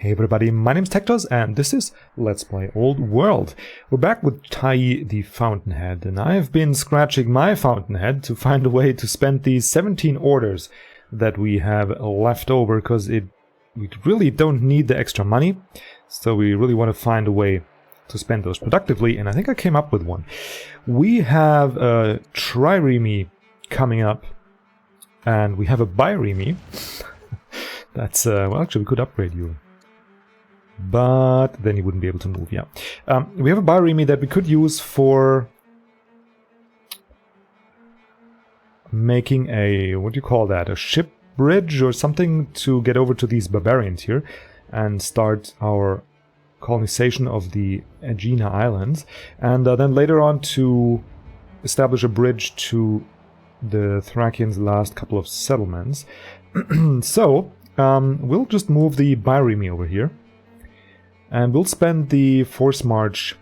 Hey everybody, my name's TecToss and this is Let's Play Old World. We're back with Tai the Fountainhead, and I've been scratching my Fountainhead to find a way to spend these 17 orders that we have left over, because we really don't need the extra money, so we really want to find a way to spend those productively, and I think I came up with one. We have a trireme coming up, and we have a bireme. That's, well, actually we could upgrade you. But then you wouldn't be able to move, yeah. We have a bireme that we could use for making a, what do you call that, a ship bridge or something to get over to these barbarians here and start our colonization of the Aegina Islands. And then later on to establish a bridge to the Thracians' last couple of settlements. So, we'll just move the bireme over here. And we'll spend the force march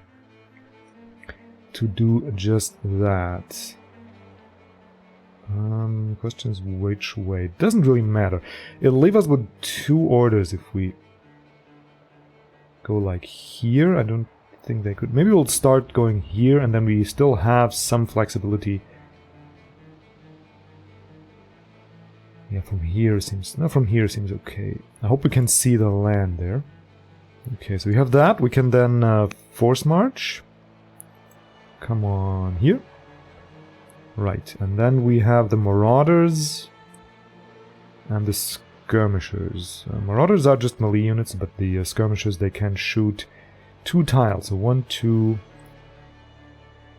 to do just that. Question is which way? It doesn't really matter. It'll leave us with 2 orders if we go like here. I don't think they could. Maybe we'll start going here and then we still have some flexibility. Yeah, from here seems... No, from here seems okay. I hope we can see the land there. Okay, so we have that. We can then force march. Come on here. Right, and then we have the marauders and the skirmishers. Marauders are just melee units, but the skirmishers, they can shoot 2 tiles. So 1, 2.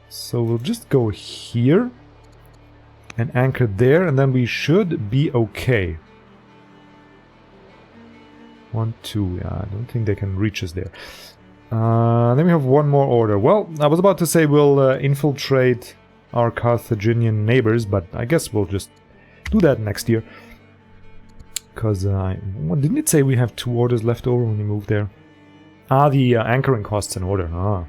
So we'll just go here and anchor there, and then we should be okay. 1, 2, yeah, I don't think they can reach us there. Then we have one more order. Well, I was about to say we'll infiltrate our Carthaginian neighbors, but I guess we'll just do that next year. Because, didn't it say we have 2 orders left over when we moved there? Ah, the anchoring costs an order. Ah.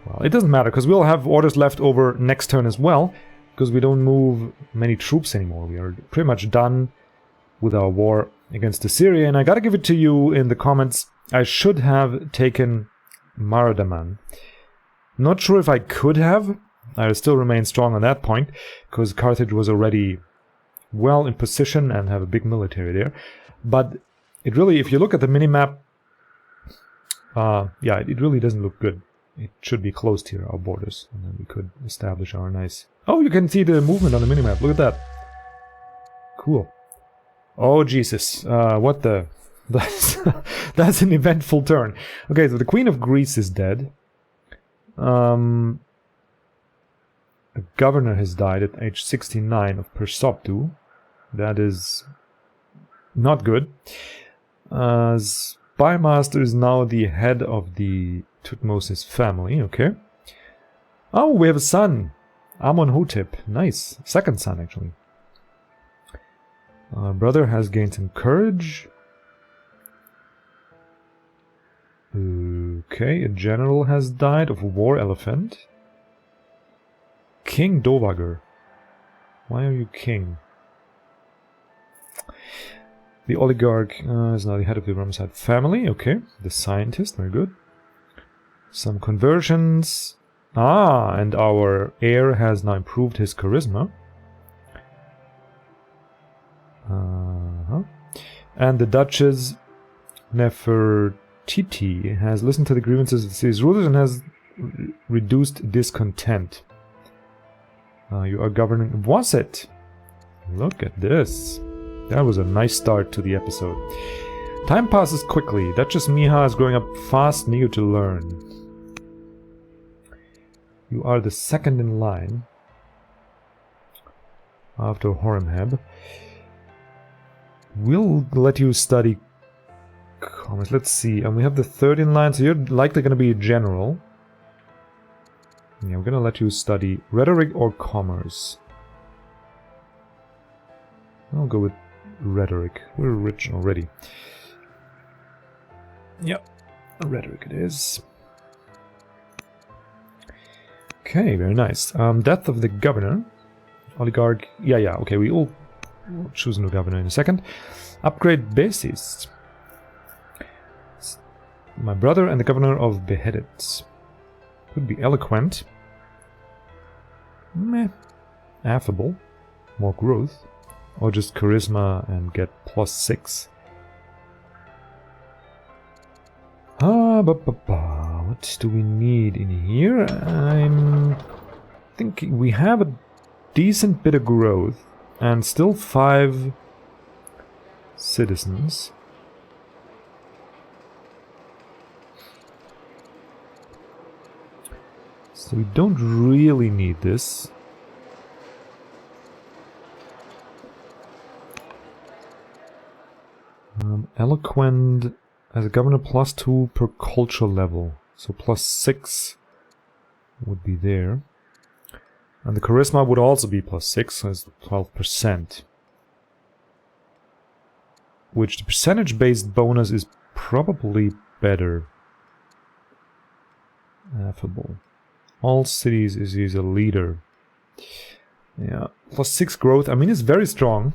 Well, it doesn't matter, because we'll have orders left over next turn as well, because we don't move many troops anymore. We are pretty much done with our war against Assyria, and I gotta give it to you in the comments. I should have taken Maradaman. Not sure if I could have. I still remain strong on that point, because Carthage was already well in position and have a big military there. But it really, if you look at the minimap, yeah, it really doesn't look good. It should be closed here, our borders, and then we could establish our nice... Oh, you can see the movement on the minimap. Look at that. Cool. Oh, Jesus. What the... That's an eventful turn. Okay, so the Queen of Greece is dead. The governor has died at age 69 of Persoptu. That is not good. Spymaster is now the head of the Tutmosis family, okay. Oh, we have a son. Amonhotep. Nice. Second son, actually. Our brother has gained some courage. Okay, a general has died of a war elephant. King Dovager. Why are you king? The oligarch is now the head of the Ramesside family. Okay, the scientist, very good. Some conversions. Ah, and our heir has now improved his charisma. And the Duchess Nefertiti has listened to the grievances of the city's rulers and has reduced discontent. You are governing... Was it? Look at this. That was a nice start to the episode. Time passes quickly. Duchess Miha is growing up fast and eager to learn. You are the second in line after Horemheb. We'll let you study commerce. Let's see. And we have the third in line, so you're likely going to be a general. Yeah, we're going to let you study rhetoric or commerce. I'll go with rhetoric. We're rich already. Yep, rhetoric it is. Okay, very nice. Death of the governor. Oligarch. Yeah, okay, we'll choose a new governor in a second. Upgrade bases. My brother and the governor of Beheaded. Could be eloquent. Meh. Affable. More growth. Or just charisma and get +6. What do we need in here? I'm thinking we have a decent bit of growth and still 5 citizens. So we don't really need this. Eloquent as a governor +2 per culture level. So +6 would be there. And the charisma would also be +6 as 12%. Which the percentage-based bonus is probably better. Affable. All cities is he's a leader. Yeah, +6 growth. I mean, it's very strong.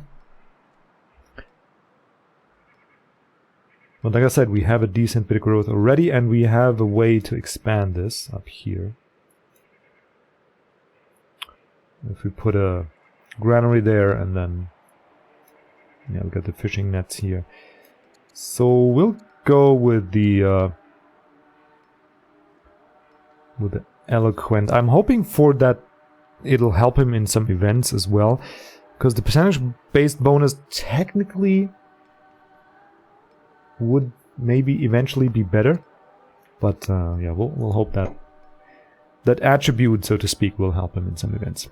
But like I said, we have a decent bit of growth already, and we have a way to expand this up here. If we put a granary there, and then yeah, we got the fishing nets here. So we'll go with the eloquent. I'm hoping for that it'll help him in some events as well, because the percentage-based bonus technically would maybe eventually be better, but yeah, we'll hope that that attribute, so to speak, will help him in some events.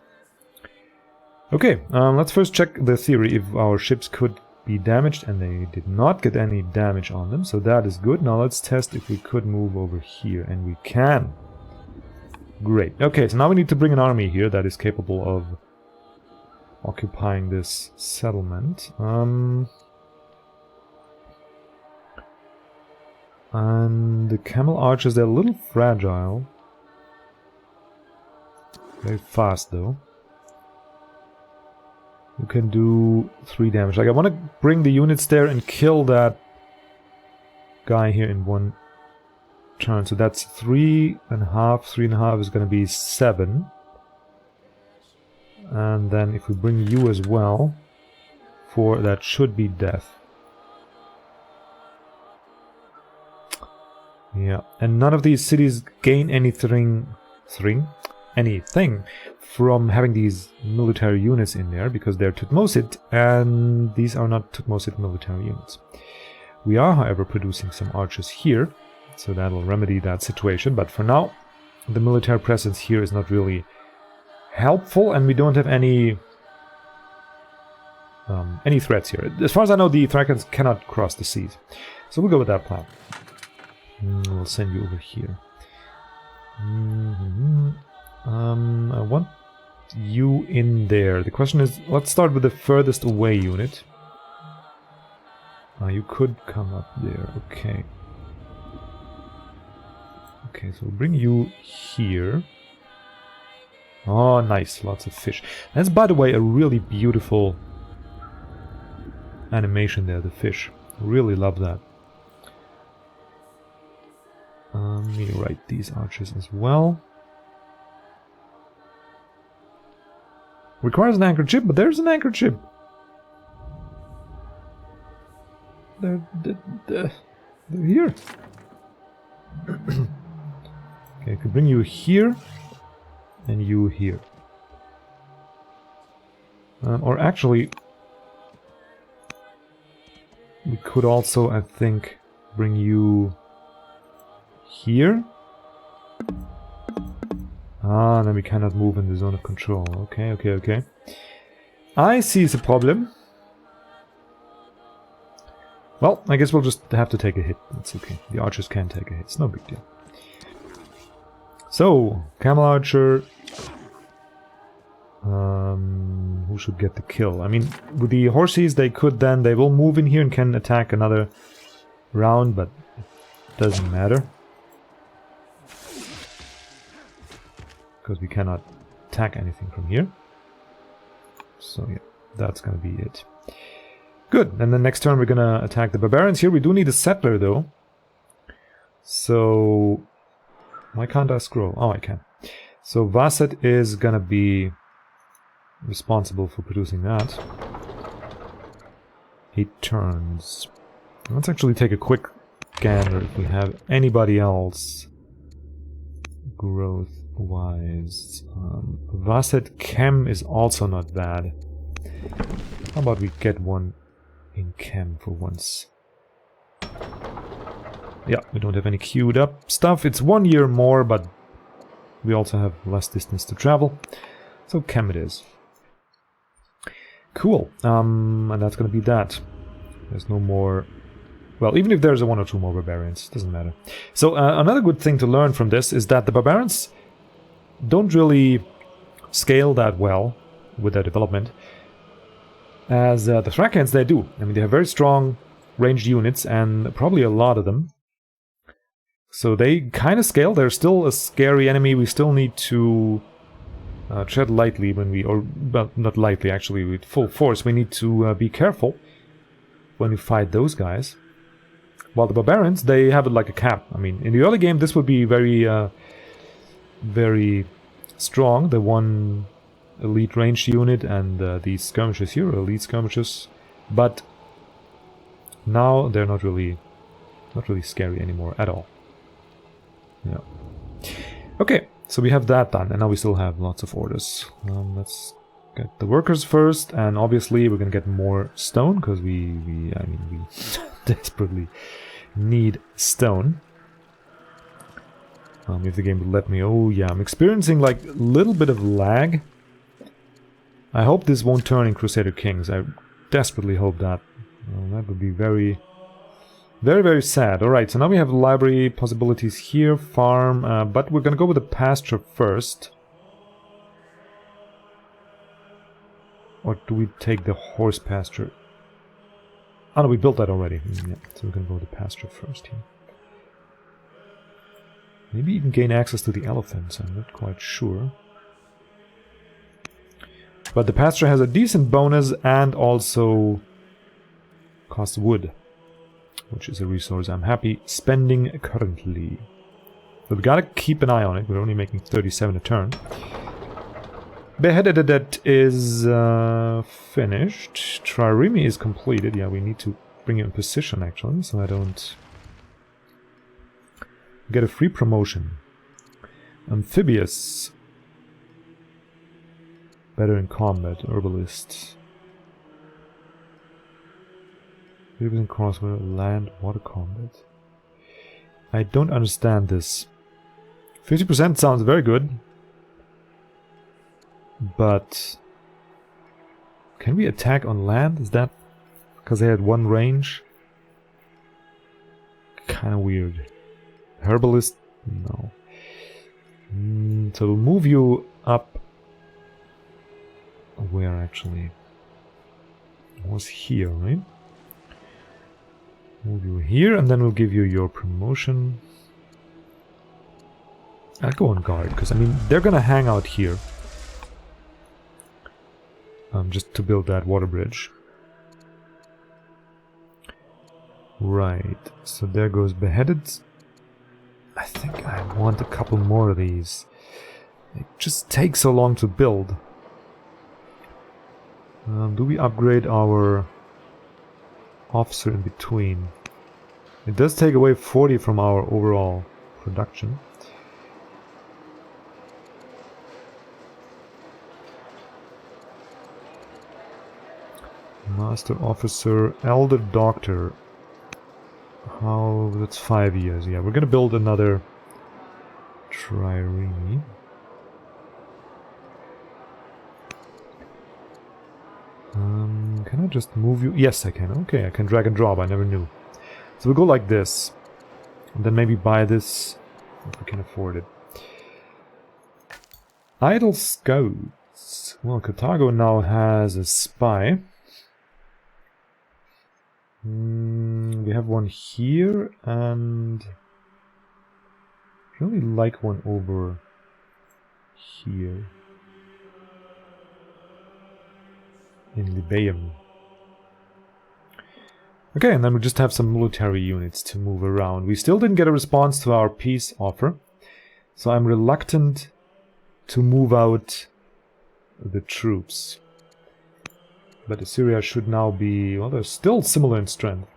Okay, let's first check the theory if our ships could be damaged, and they did not get any damage on them, so that is good. Now let's test if we could move over here, and we can. Great. Okay, so now we need to bring an army here that is capable of occupying this settlement. And the camel archers, they're a little fragile. Very fast though. You can do 3 damage. Like, I want to bring the units there and kill that guy here in 1 turn. So that's 3.5. 3.5 is going to be 7. And then if we bring you as well, 4, that should be death. Yeah, and none of these cities gain anything from having these military units in there, because they're Tutmosid, and these are not Tutmosid military units. We are, however, producing some archers here, so that'll remedy that situation, but for now, the military presence here is not really helpful, and we don't have any threats here. As far as I know, the Thrakans cannot cross the seas, so we'll go with that plan. We'll send you over here. I want you in there. The question is, let's start with the furthest away unit. You could come up there. Okay. Okay, so we'll bring you here. Oh, nice. Lots of fish. That's, by the way, a really beautiful animation there, the fish. Really love that. Let me write these archers as well. Requires an anchored ship, but there's an anchored ship. They're here. Okay, I could bring you here and you here. Or actually, we could also, I think, bring you here. Ah, then we cannot move in the zone of control. Okay, okay, okay. I see the problem. Well, I guess we'll just have to take a hit. That's okay. The archers can take a hit. It's no big deal. So, camel archer. Who should get the kill? I mean, with the horses, they will move in here and can attack another round, but it doesn't matter. Because we cannot attack anything from here. So yeah, that's gonna be it. Good, and then next turn we're gonna attack the barbarians here. We do need a settler though. So why can't I scroll? Oh, I can. So Vasset is gonna be responsible for producing that. 8 turns. Let's actually take a quick gander if we have anybody else growth-wise. Vasset Chem is also not bad. How about we get one in Chem for once? Yeah, we don't have any queued up stuff. It's 1 year more, but we also have less distance to travel. So Chem it is. Cool. And that's gonna be that. There's no more... Well, even if there's 1 or 2 more barbarians, doesn't matter. So another good thing to learn from this is that the barbarians don't really scale that well with their development as the Thracians they do. I mean, they have very strong ranged units and probably a lot of them. So they kind of scale. They're still a scary enemy. We still need to tread lightly when we... Or, well, not lightly, actually. With full force, we need to be careful when we fight those guys. While the barbarians, they have it like a cap. I mean, in the early game, this would be very, very strong. The one elite ranged unit and these skirmishers here, elite skirmishers. But now they're not really scary anymore at all. Yeah. Okay, so we have that done, and now we still have lots of orders. Let's get the workers first, and obviously we're gonna get more stone because we desperately need stone. If the game would let me. Oh yeah, I'm experiencing like a little bit of lag. I hope this won't turn in Crusader Kings. I desperately hope that. That would be very, very, very sad. Alright, so now we have library possibilities here, farm, but we're gonna go with the pasture first. Or do we take the horse pasture? Oh no, we built that already. Yeah, so we're gonna go with the pasture first here. Maybe even gain access to the elephants, I'm not quite sure. But the pasture has a decent bonus and also costs wood, which is a resource I'm happy spending currently. But we gotta keep an eye on it. We're only making 37 a turn. Beheaded is finished. Trireme is completed. Yeah, we need to bring it in position actually, so I don't get a free promotion. Amphibious. Better in combat. Herbalist. Even in crossbow, land, water combat. I don't understand this. 50% sounds very good. But can we attack on land? Is that because they had 1 range? Kind of weird. Herbalist? No. So we'll move you up. Where actually? It was here, right? Move you here, and then we'll give you your promotion. I'll go on guard, because I mean, they're gonna hang out here. Just to build that water bridge. Right, so there goes beheaded. I think I want a couple more of these. It just takes so long to build. Do we upgrade our officer in between? It does take away 40 from our overall production. Master Officer, Elder Doctor. How... that's 5 years. Yeah, we're gonna build another trireme. Can I just move you? Yes, I can. Okay, I can drag and drop. I never knew. So we'll go like this. And then maybe buy this if we can afford it. Idle Scouts. Well, Carthago now has a spy. We have one here, and I really like one over here in Libeum. Okay, and then we just have some military units to move around. We still didn't get a response to our peace offer, so I'm reluctant to move out the troops. But Assyria should now be... well, they're still similar in strength.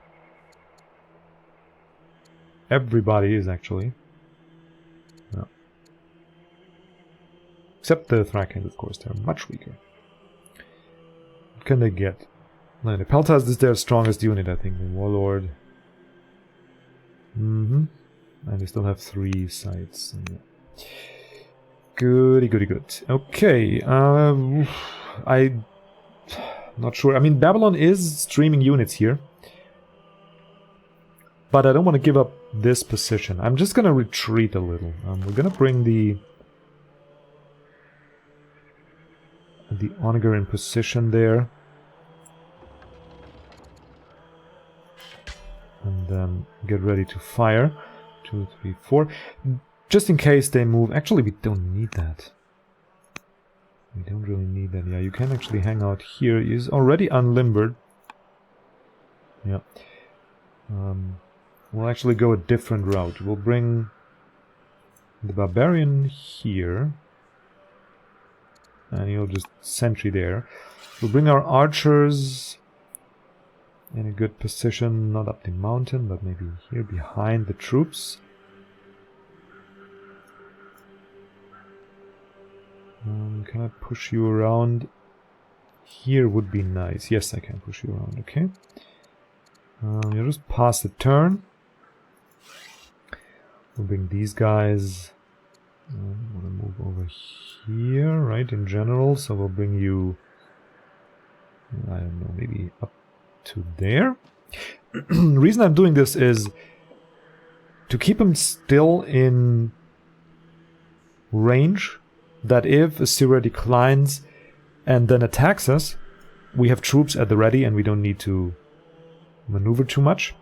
Everybody is, actually. No. Except the Thracians, of course, they're much weaker. What can they get? No, the Peltas is their strongest unit, I think. The Warlord. And they still have 3 sites. Yeah. Goody, goody, good. Okay, I'm not sure. I mean, Babylon is streaming units here. But I don't want to give up this position. I'm just going to retreat a little. We're going to bring the Onager in position there. And then get ready to fire. 2, 3, 4. Just in case they move. Actually, we don't need that. We don't really need that. Yeah, you can actually hang out here. He's already unlimbered. Yeah. We'll actually go a different route. We'll bring the barbarian here. And he'll just sentry there. We'll bring our archers in a good position. Not up the mountain, but maybe here behind the troops. Can I push you around? Here would be nice. Yes, I can push you around. Okay. You'll just pass the turn. We'll bring these guys. I want to move over here, right, in general. So we'll bring you, I don't know, maybe up to there. The reason I'm doing this is to keep him still in range, that if Assyria declines and then attacks us, we have troops at the ready and we don't need to maneuver too much.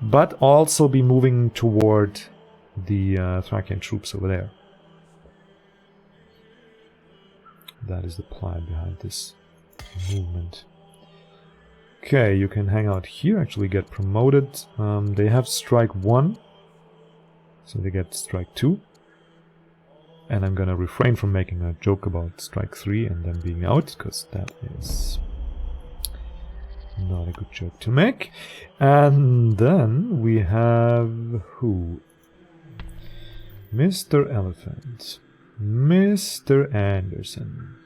But also be moving toward the Thracian troops over there. That is the plan behind this movement. Okay, you can hang out here, actually get promoted. They have strike 1, so they get strike 2. And I'm gonna refrain from making a joke about strike 3 and them being out, because that is not a good joke to make. And then we have who? Mr. Elephant. Mr. Anderson.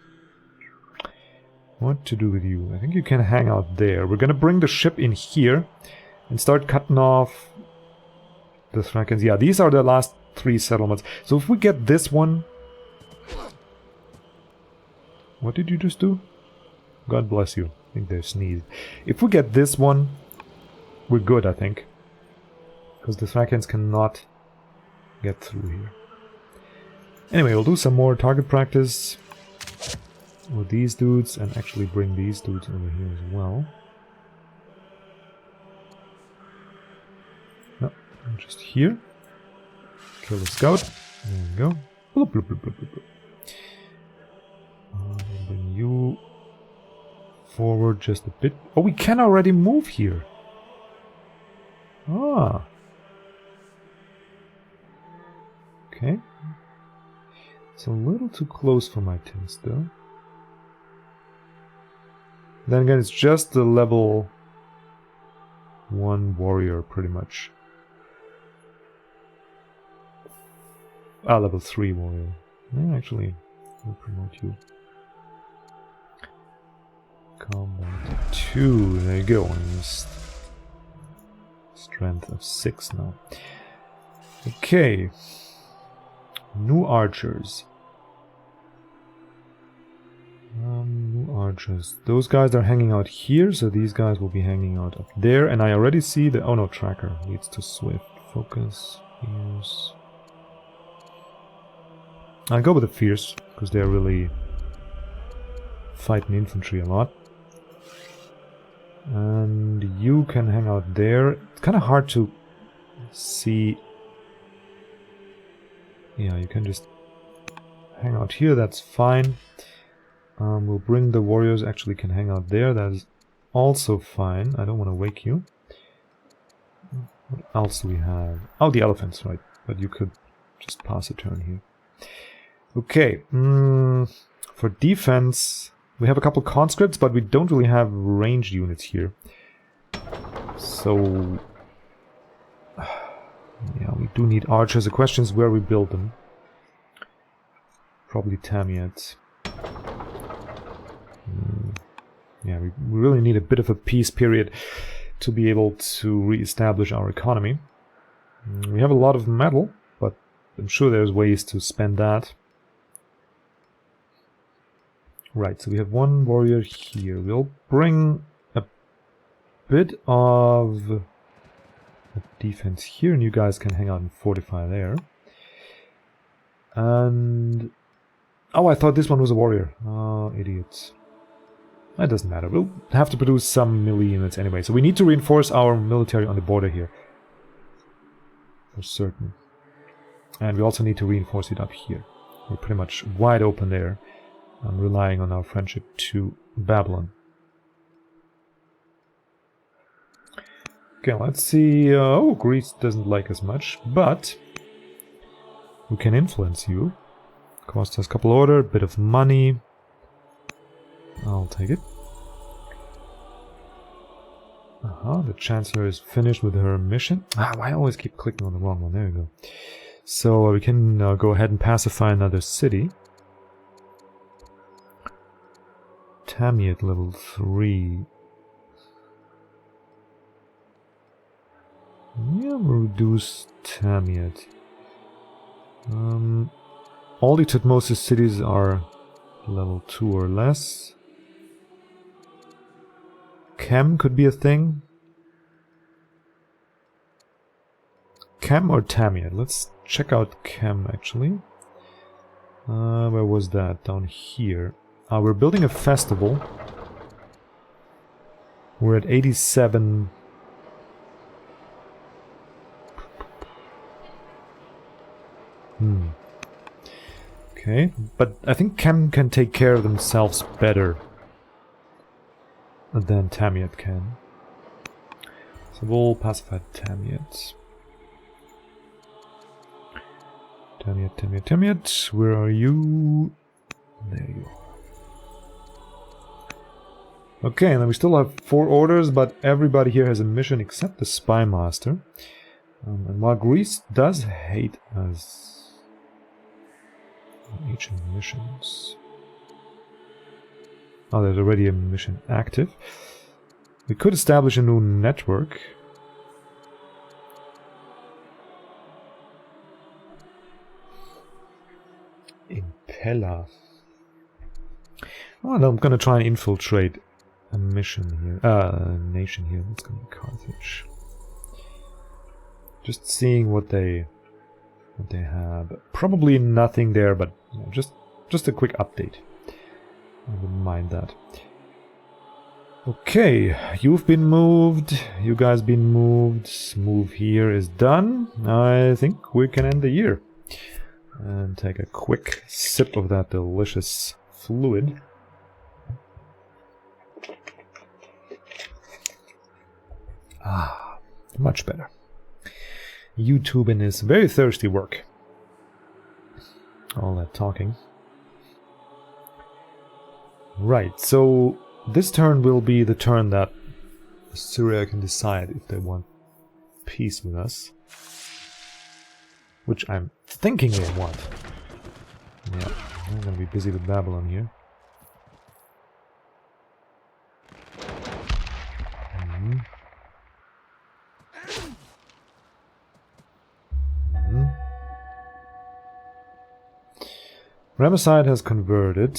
What to do with you? I think you can hang out there. We're gonna bring the ship in here and start cutting off the Thracians. Yeah, these are the last 3 settlements. So if we get this one... What did you just do? God bless you. I think they sneezed. If we get this one, we're good, I think. Because the Thracians cannot get through here. Anyway, we'll do some more target practice with these dudes and actually bring these dudes over here as well. No, just here. Kill the scout. There we go. Bloop, bloop, bloop, bloop, bloop. Bring you forward just a bit. Oh, we can already move here. Ah. Okay. It's a little too close for my taste, though. Then again, it's just the level 1 warrior, pretty much. Ah, level 3 warrior. Yeah, actually, we'll promote you. Combat 2. There you go. Strength of 6 now. Okay. New archers. New archers. Those guys are hanging out here, so these guys will be hanging out up there. And I already see the... Oh no, tracker leads to swift. Focus. Fierce. I'll go with the fierce, because they're really fighting infantry a lot. And you can hang out there. It's kind of hard to see. Yeah, you can just hang out here, that's fine. We'll bring the warriors, actually can hang out there, that is also fine. I don't want to wake you. else do we have? Oh, the elephants, right. But you could just pass a turn here. Okay. For defense, we have a couple conscripts, but we don't really have ranged units here. So... yeah, we do need archers. The question is where we build them. Probably Tamiat. Yeah, we really need a bit of a peace period to be able to re-establish our economy. We have a lot of metal, but I'm sure there's ways to spend that. Right, so we have one warrior here. We'll bring a bit of defense here, and you guys can hang out and fortify there. And... oh, I thought this one was a warrior. Oh, idiots. That doesn't matter. We'll have to produce some melee units anyway. So we need to reinforce our military on the border here. For certain. And we also need to reinforce it up here. We're pretty much wide open there. I'm relying on our friendship to Babylon. Okay, let's see. Oh, Greece doesn't like us much, but we can influence you. Cost us a couple order, a bit of money. I'll take it. The Chancellor is finished with her mission. I always keep clicking on the wrong one. There we go. So we can go ahead and pacify another city. Tamiat level 3. Yeah, we'll reduce Tamiat. All the Tutmosis cities are level 2 or less. Chem could be a thing. Chem or Tamiat? Let's check out Chem actually. Where was that? Down here. We're building a festival. We're at 87. Okay, but I think Chem can take care of themselves better than Tamiat can. So we'll pacify Tamiat. Tamiat, where are you? There you are. Okay, and then we still have 4 orders, but everybody here has a mission except the Spy Master. And while Greece does hate us... ancient missions... oh, there's already a mission active. We could establish a new network. In Pella. Oh, no, I'm gonna try and infiltrate a mission here. Nation here. Let's go to Carthage. Just seeing what they have. Probably nothing there, but you know, just a quick update. I wouldn't mind that. Okay, you've been moved. You guys been moved. Move here is done. I think we can end the year. And take a quick sip of that delicious fluid. Ah, much better. YouTubing is very thirsty work. All that talking. Right, so this turn will be the turn that Syria can decide if they want peace with us. Which I'm thinking they want. Yeah, I'm gonna be busy with Babylon here. Ramesside has converted.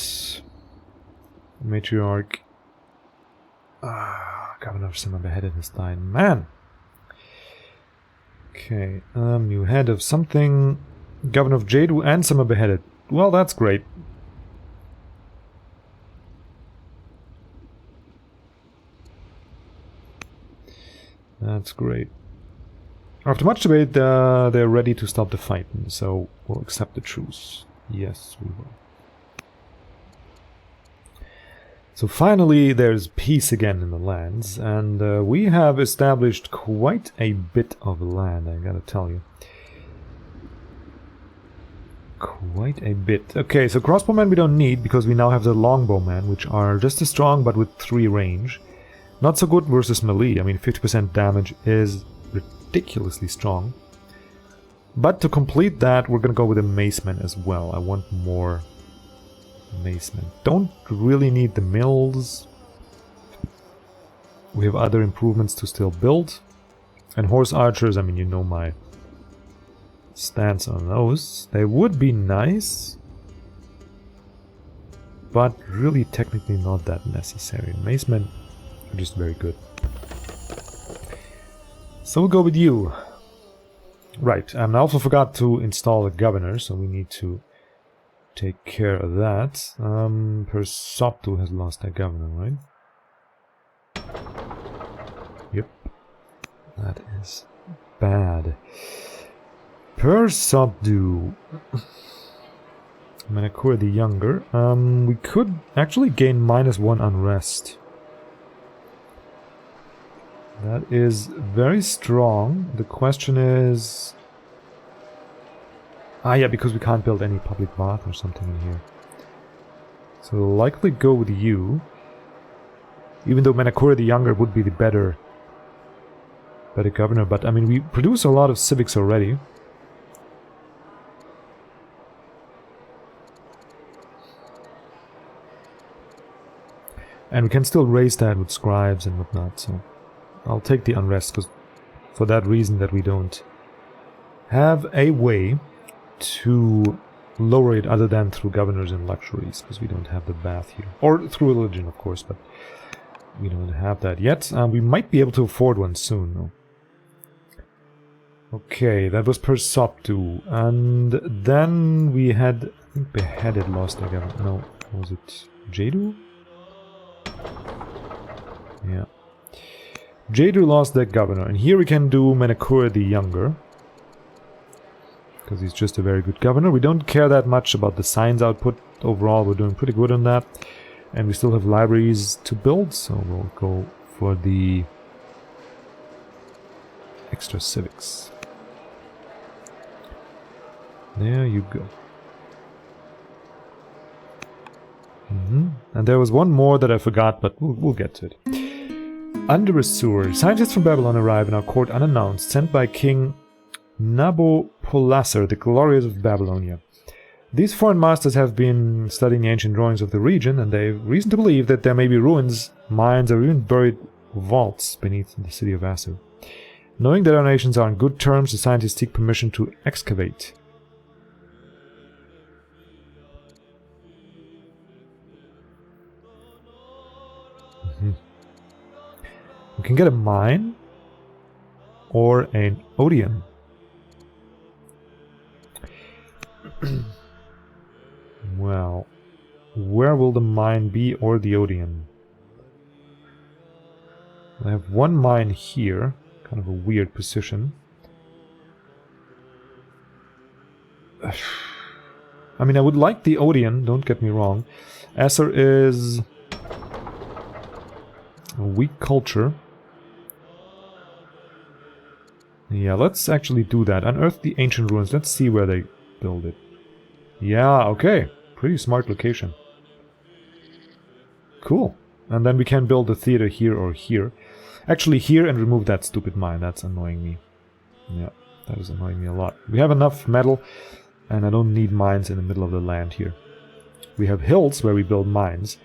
Matriarch. Governor of Sima beheaded his dying man. Okay, new head of something. Governor of Jadu and Sima beheaded. Well, that's great. That's great. After much debate, they're ready to stop the fight, so we'll accept the truce. Yes, we will. So finally there's peace again in the lands, and we have established quite a bit of land, I gotta tell you. Quite a bit. Okay, so crossbowmen we don't need, because we now have the longbowmen, which are just as strong but with 3 range. Not so good versus melee. I mean, 50% damage is ridiculously strong. But to complete that, we're gonna go with a maceman as well. I want more macemen. Don't really need the mills. We have other improvements to still build. And horse archers, I mean, you know my stance on those. They would be nice, but really technically not that necessary. Macemen are just very good. So we'll go with you. Right, and I also forgot to install a governor, so we need to take care of that. Persoptu has lost their governor, right? Yep. That is bad. Persoptu. Manacor the Younger. We could actually gain -1 unrest. That is very strong. The question is... Ah, yeah, because we can't build any public bath or something in here. So we'll likely go with you. Even though Manacor the Younger would be the better governor. But, I mean, we produce a lot of civics already. And we can still raise that with scribes and whatnot, so... I'll take the unrest, because for that reason that we don't have a way to lower it other than through governors and luxuries, because we don't have the bath here. Or through religion, of course, but we don't have that yet. We might be able to afford one soon, though. Okay, that was Persoptu. And then we had... I think Beheaded lost their governor. No, was it Jadu? Yeah. Jadu lost their governor, and here we can do Manacor the Younger, because he's just a very good governor. We don't care that much about the science output. Overall, we're doing pretty good on that, and we still have libraries to build, so we'll go for the extra civics. There you go. And there was one more that I forgot, but we'll get to it. Under a sewer, scientists from Babylon arrive in our court unannounced, sent by King Nabopolassar, the glorious of Babylonia. These foreign masters have been studying the ancient drawings of the region, and they have reason to believe that there may be ruins, mines, or even buried vaults beneath the city of Asu. Knowing that our nations are on good terms, the scientists seek permission to excavate. We can get a mine or an Odeon. Well, where will the mine be or the Odeon? I have one mine here, kind of a weird position. I mean, I would like the Odeon, don't get me wrong. Acer is a weak culture. Yeah, let's actually do that. Unearth the ancient ruins. Let's see where they build it. Yeah, okay. Pretty smart location. Cool. And then we can build a theater here or here. Actually here, and remove that stupid mine. That's annoying me. Yeah, that is annoying me a lot. We have enough metal, and I don't need mines in the middle of the land here. We have hills where we build mines.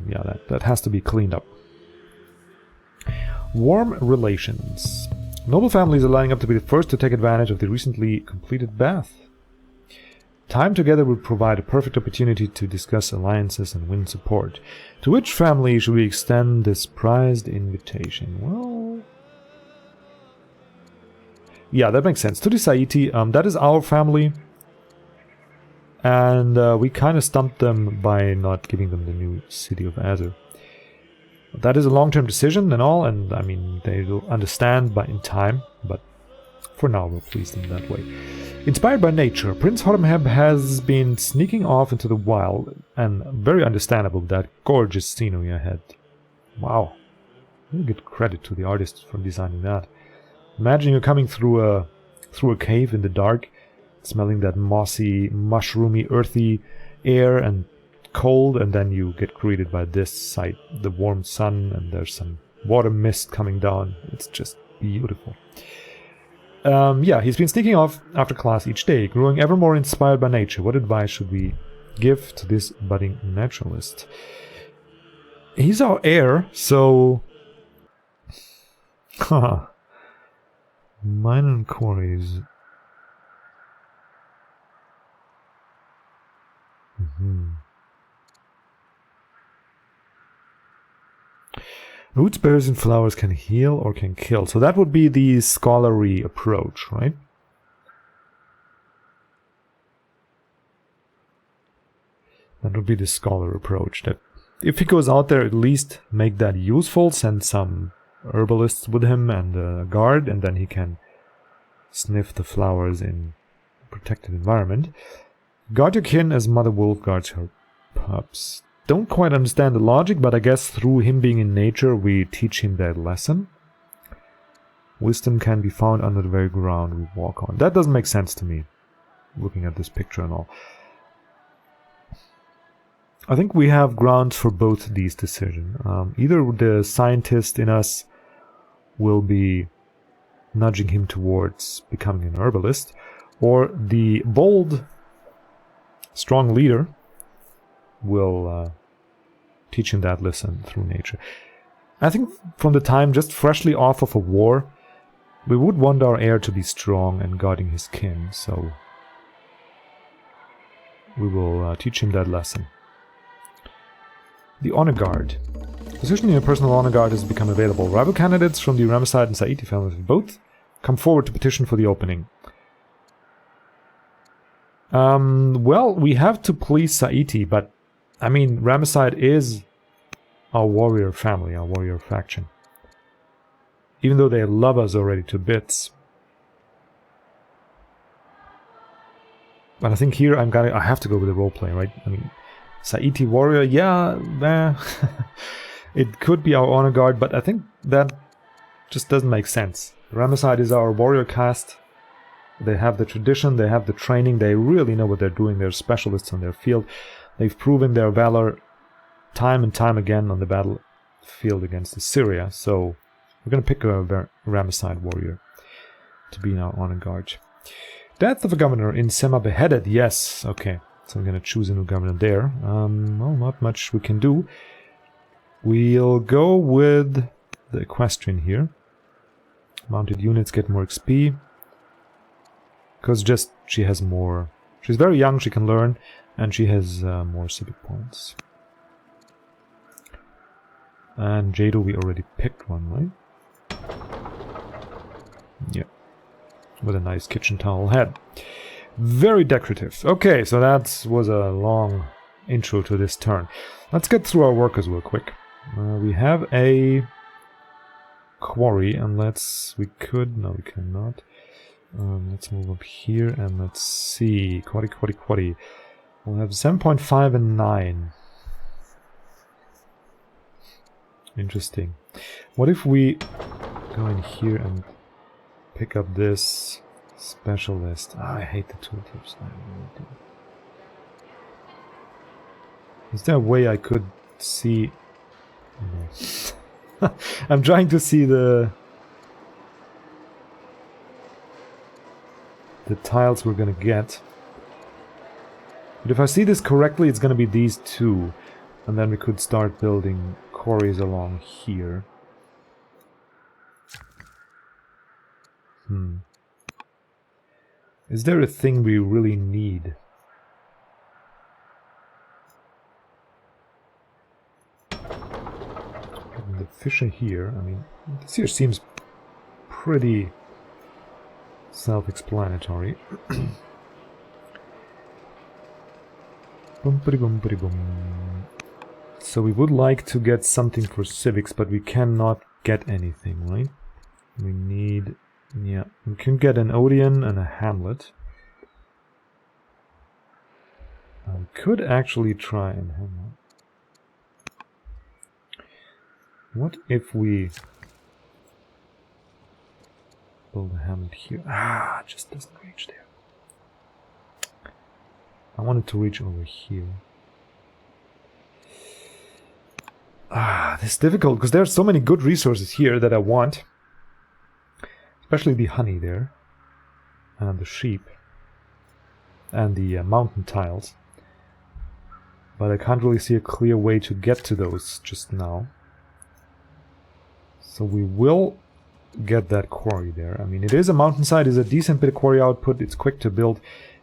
Yeah, that has to be cleaned up. Warm relations. Noble families are lining up to be the first to take advantage of the recently completed bath. Time together will provide a perfect opportunity to discuss alliances and win support. To which family should we extend this prized invitation? Well... yeah, that makes sense. To the Saiti, that is our family. And we kind of stumped them by not giving them the new city of Azur. That is a long-term decision and all, and I mean, they will understand in time, but for now we'll please them that way. Inspired by nature, Prince Horemheb has been sneaking off into the wild, and very understandable with that gorgeous scenery ahead. Wow. You get credit to the artist for designing that. Imagine you're coming through a cave in the dark, smelling that mossy, mushroomy, earthy air and cold, and then you get greeted by this sight, the warm sun, and there's some water mist coming down. It's just beautiful. Yeah, he's been sneaking off after class each day, growing ever more inspired by nature. What advice should we give to this budding naturalist? He's our heir, so... Haha. Mine and quarries. Roots, berries, and flowers can heal or can kill. So that would be the scholarly approach, right? That would be the scholar approach. That if he goes out there, at least make that useful. Send some herbalists with him and a guard, and then he can sniff the flowers in a protected environment. Guard your kin as Mother Wolf guards her pups. Don't quite understand the logic, but I guess through him being in nature, we teach him that lesson. Wisdom can be found under the very ground we walk on. That doesn't make sense to me, looking at this picture and all. I think we have grounds for both these decisions. Either the scientist in us will be nudging him towards becoming an herbalist, or the bold, strong leader will teach him that lesson through nature. I think from the time just freshly off of a war, we would want our heir to be strong and guarding his kin, so we will teach him that lesson. The Honor Guard. Positioning a personal Honor Guard has become available. Rival candidates from the Ramesside and Saiti families have both come forward to petition for the opening. Well, we have to please Saiti, but I mean, Ramesside is our warrior family, our warrior faction. Even though they love us already to bits. But I think here I have to go with the roleplay, right? I mean, Saiti warrior, yeah, it could be our honor guard, but I think that just doesn't make sense. Ramesside is our warrior caste. They have the tradition, they have the training, they really know what they're doing, they're specialists on their field. They've proven their valor time and time again on the battlefield against Assyria, so we're going to pick a Ramesside warrior to be in our honor guard. Death of a governor in Sema beheaded, yes, okay, so I'm going to choose a new governor there. Well, not much we can do. We'll go with the equestrian here. Mounted units get more XP. Because just she has more... She's very young, she can learn, and she has more civic points. And Jado, we already picked one, right? Yeah. With a nice kitchen towel head. Very decorative. Okay, so that was a long intro to this turn. Let's get through our workers real quick. We have a quarry, and we cannot. Let's move up here and let's see. Quarry. We'll have 7.5 and 9. Interesting. What if we go in here and pick up this specialist? I hate the tooltips. I really do. Is there a way I could see... No. I'm trying to see the tiles we're gonna get. But if I see this correctly, it's gonna be these two. And then we could start building quarries along here. Is there a thing we really need? The fisher here, I mean, this here seems pretty self-explanatory. So we would like to get something for civics, but we cannot get anything, right? We need... yeah, we can get an Odeon and a Hamlet. We could actually try and hang on. What if we build a hamlet here? Ah, it just doesn't reach there. I want it to reach over here. Ah, this is difficult because there are so many good resources here that I want. Especially the honey there. And the sheep. And the mountain tiles. But I can't really see a clear way to get to those just now. So we will get that quarry there. I mean, it is a mountainside, it's a decent bit of quarry output, it's quick to build,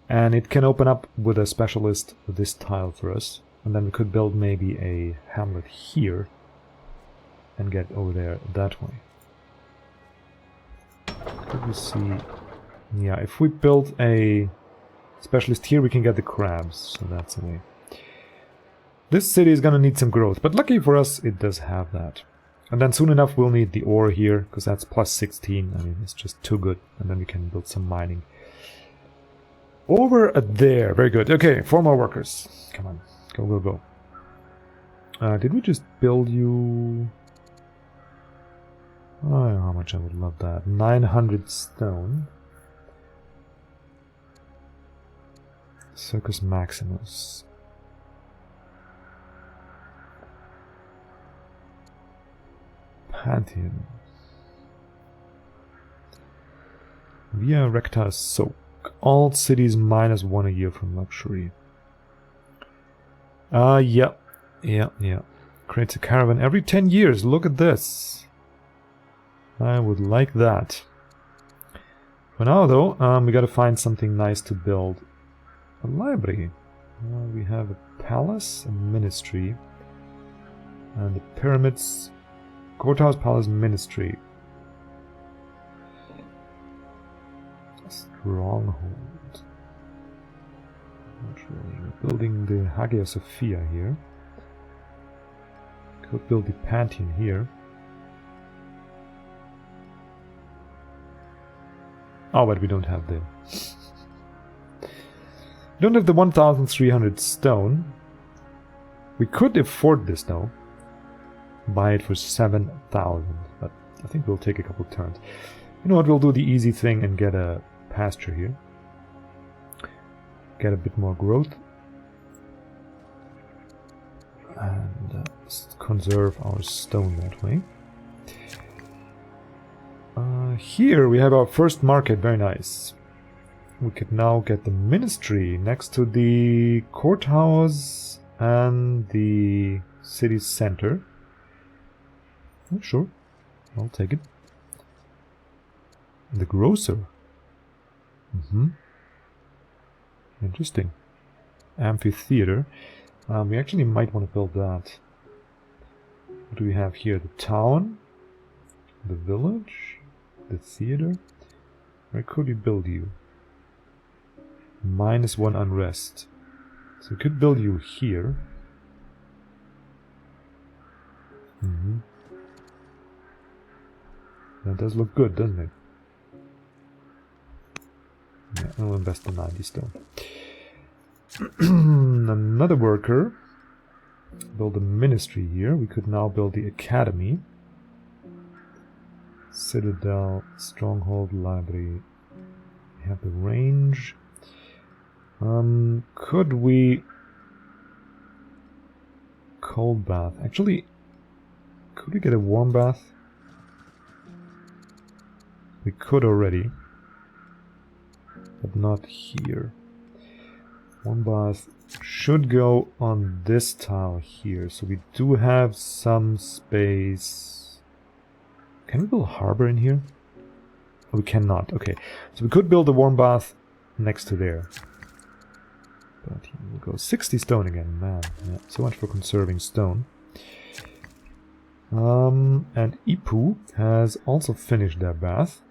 and it can open up with a specialist with this tile for us. And then we could build maybe a hamlet here and get over there that way. Could we see... Yeah, if we build a specialist here, we can get the crabs, so that's the way. This city is gonna need some growth, but lucky for us, it does have that. And then soon enough we'll need the ore here, because that's plus 16. I mean, it's just too good. And then we can build some mining. Over there. Very good. Okay, 4 more workers. Come on. Go, go, go. Did we just build you... Oh, how much I would love that. 900 stone. Circus Maximus. Pantheon. Via Recta Soak. All cities -1 a year from luxury. Yeah. Creates a caravan every 10 years. Look at this. I would like that. For now, though, we gotta find something nice to build. A library. We have a palace, a ministry, and the pyramids. Courthouse, Palace, Ministry. Stronghold. Not really. We're building the Hagia Sophia here. Could build the Pantheon here. Oh, but we don't have the... We don't have the 1,300 stone. We could afford this though. Buy it for 7,000, but I think we'll take a couple turns. You know what, we'll do the easy thing and get a pasture here. Get a bit more growth. And conserve our stone that way. Here we have our first market, very nice. We could now get the ministry next to the courthouse and the city center. Oh, sure, I'll take it. The grocer. Interesting. Amphitheater. We actually might want to build that. What do we have here? The town, the village, the theater. Where could we build you? -1 unrest. So we could build you here. That does look good, doesn't it? Yeah, I'll invest the 90 stone. Another worker. Build a ministry here. We could now build the academy. Citadel, stronghold, library. We have the range. Could we... Cold bath. Actually, could we get a warm bath? We could already, but not here. One bath should go on this tile here, so we do have some space. Can we build a harbor in here? Oh, we cannot. Okay, so we could build a warm bath next to there. But here we'll go 60 stone again, man. Yeah, so much for conserving stone. And Ipu has also finished their bath.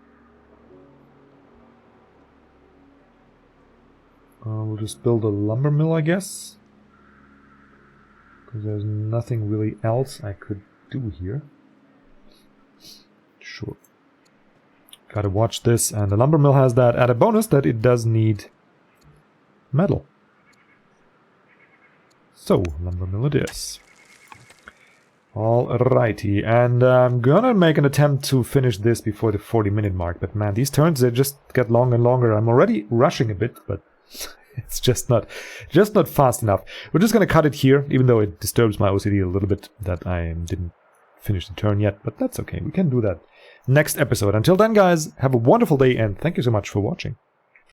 We'll just build a lumber mill, I guess. Because there's nothing really else I could do here. Sure. Gotta watch this. And the lumber mill has that added bonus that it does need metal. So, lumber mill it is. Alrighty, and I'm gonna make an attempt to finish this before the 40-minute mark, but man, these turns, they just get longer and longer. I'm already rushing a bit, but it's just not fast enough. We're just gonna cut it here, even though it disturbs my OCD a little bit that I didn't finish the turn yet, but that's okay. We can do that next episode. Until then, guys, have a wonderful day, and thank you so much for watching.